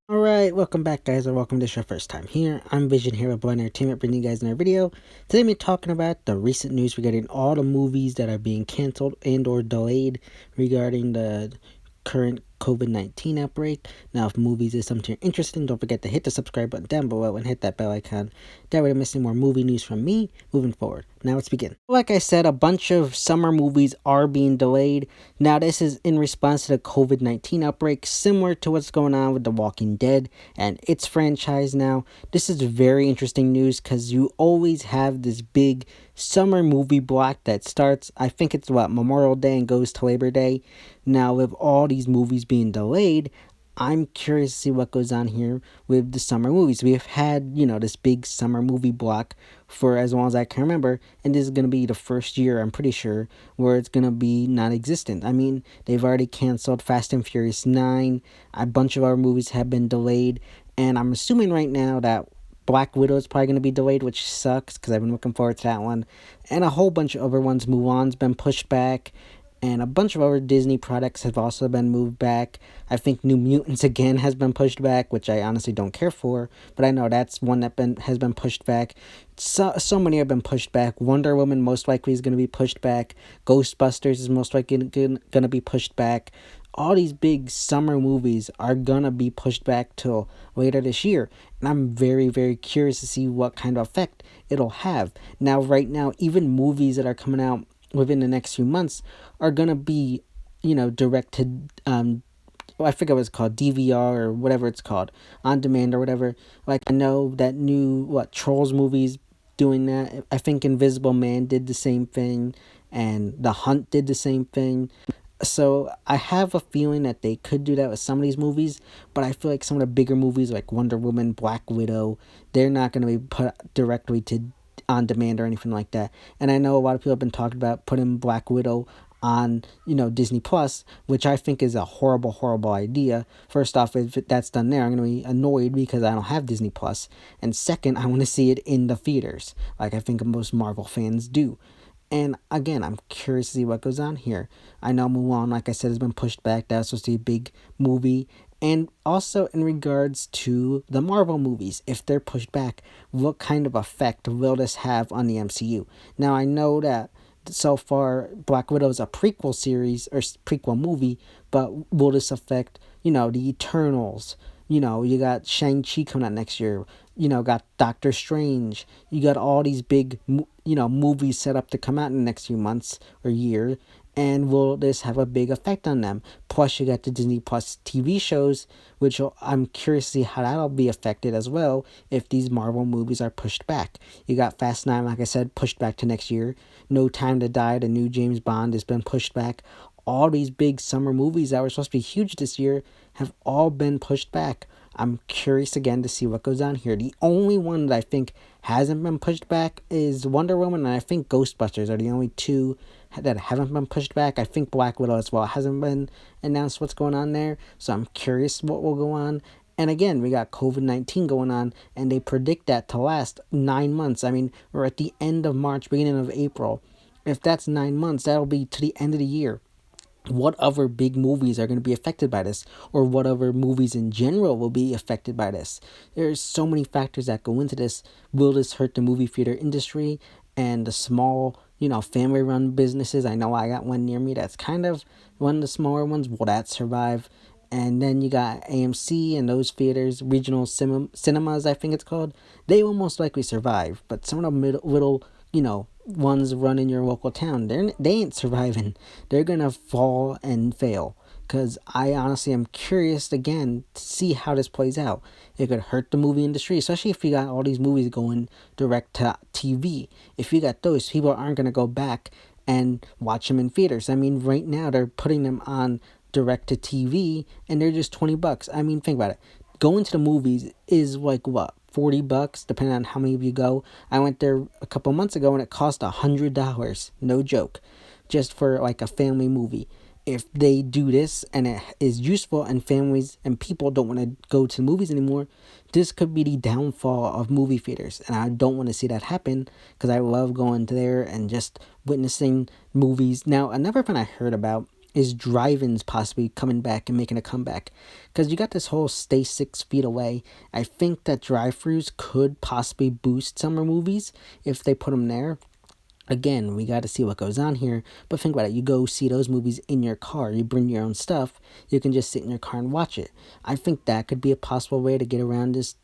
Alright, welcome back guys, or welcome to your first time here. I'm Vision here with Blind Entertainment, bringing you guys another video. Today we're talking about the recent news regarding all the movies that are being canceled and or delayed regarding the current COVID-19 outbreak. Now, if movies is something you're interested in, don't forget to hit the subscribe button down below and hit that bell icon. That way you're missing more movie news from me moving forward. Now let's begin. Like I said, a bunch of summer movies are being delayed. Now this is in response to the COVID-19 outbreak, similar to what's going on with The Walking Dead and its franchise now. This is very interesting news because you always have this big summer movie block that starts, I think it's Memorial Day and goes to Labor Day. Now with all these movies being delayed, I'm curious to see what goes on here with the summer movies. We've had, this big summer movie block for as long as I can remember, and this is going to be the first year, I'm pretty sure, where it's going to be non-existent. I mean, they've already canceled Fast and Furious 9, a bunch of our movies have been delayed, and I'm assuming right now that Black Widow is probably going to be delayed, which sucks, because I've been looking forward to that one, and a whole bunch of other ones. Mulan's been pushed back, and a bunch of other Disney products have also been moved back. I think New Mutants again has been pushed back, which I honestly don't care for, but I know that's one that has been pushed back. So many have been pushed back. Wonder Woman most likely is going to be pushed back. Ghostbusters is most likely going to be pushed back. All these big summer movies are going to be pushed back till later this year. And I'm very, very curious to see what kind of effect it'll have. Now, right now, even movies that are coming out within the next few months are going to be, direct to, I forget what it's called, DVR or whatever it's called, on demand or whatever. Like, I know that new, Trolls movies doing that. I think Invisible Man did the same thing, and The Hunt did the same thing. So I have a feeling that they could do that with some of these movies, but I feel like some of the bigger movies like Wonder Woman, Black Widow, they're not going to be put directly to on demand or anything like that. And I know a lot of people have been talking about putting Black Widow on, Disney Plus, which I think is a horrible, horrible idea. First off, if that's done there, I'm going to be annoyed because I don't have Disney Plus. And second, I want to see it in the theaters, like I think most Marvel fans do. And again, I'm curious to see what goes on here. I know Mulan, like I said, has been pushed back. That was supposed to be a big movie. And also in regards to the Marvel movies, if they're pushed back, what kind of effect will this have on the MCU? Now, I know that so far Black Widow is a prequel series or prequel movie, but will this affect, the Eternals? You got Shang-Chi coming out next year. Got Doctor Strange. You got all these big, movies set up to come out in the next few months or year. And will this have a big effect on them? Plus, you got the Disney Plus TV shows, which I'm curious to see how that'll be affected as well if these Marvel movies are pushed back. You got Fast 9, like I said, pushed back to next year. No Time to Die, the new James Bond, has been pushed back. All these big summer movies that were supposed to be huge this year have all been pushed back. I'm curious again to see what goes on here. The only one that I think hasn't been pushed back is Wonder Woman, and I think Ghostbusters are the only two that haven't been pushed back. I think Black Widow as well hasn't been announced what's going on there, so I'm curious what will go on. And again, we got COVID-19 going on, and they predict that to last 9 months. I mean, we're at the end of March, beginning of April. If that's 9 months, that'll be to the end of the year. What other big movies are going to be affected by this, or what other movies in general will be affected by this? There's so many factors that go into this. Will this hurt the movie theater industry and the small, family run businesses? I know I got one near me that's kind of one of the smaller ones. Will that survive? And then you got AMC and those theaters, regional cinemas, I think it's called. They will most likely survive, but some of the little, ones running your local town, they ain't surviving. They're gonna fall and fail. Because I honestly am curious again to see how this plays out. It could hurt the movie industry, especially if you got all these movies going direct to TV. If you got those, people aren't gonna go back and watch them in theaters. I mean, right now they're putting them on direct to TV, and they're just $20. I mean, think about it. Going to the movies is like what, $40, depending on how many of you go. I went there a couple months ago and it cost $100. No joke. Just for like a family movie. If they do this and it is useful and families and people don't want to go to movies anymore, this could be the downfall of movie theaters. And I don't want to see that happen because I love going to there and just witnessing movies. Now, another thing I heard about is drive-ins possibly coming back and making a comeback, because you got this whole stay 6 feet away. I think that drive-thrus could possibly boost summer movies if they put them there. Again, we got to see what goes on here, but think about it. You go see those movies in your car. You bring your own stuff. You can just sit in your car and watch it. I think that could be a possible way to get around this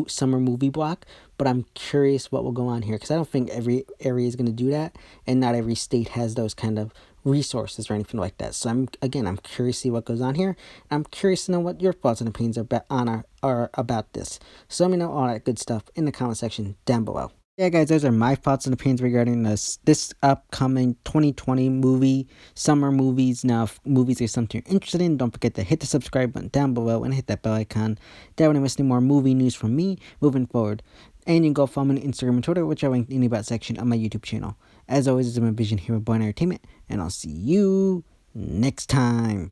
summer movie block, but I'm curious what will go on here, because I don't think every area is going to do that, and not every state has those kind of resources or anything like that. So I'm curious to see what goes on here. I'm curious to know what your thoughts and opinions are about this. So let me know all that good stuff in the comment section down below. Yeah, guys, those are my thoughts and opinions regarding this upcoming 2020 summer movies. Now, if movies are something you're interested in, don't forget to hit the subscribe button down below and hit that bell icon. That way you don't miss any more movie news from me moving forward. And you can go follow me on Instagram and Twitter, which are linked in the about section of my YouTube channel. As always, this is my Vision Hero Boy Entertainment, and I'll see you next time.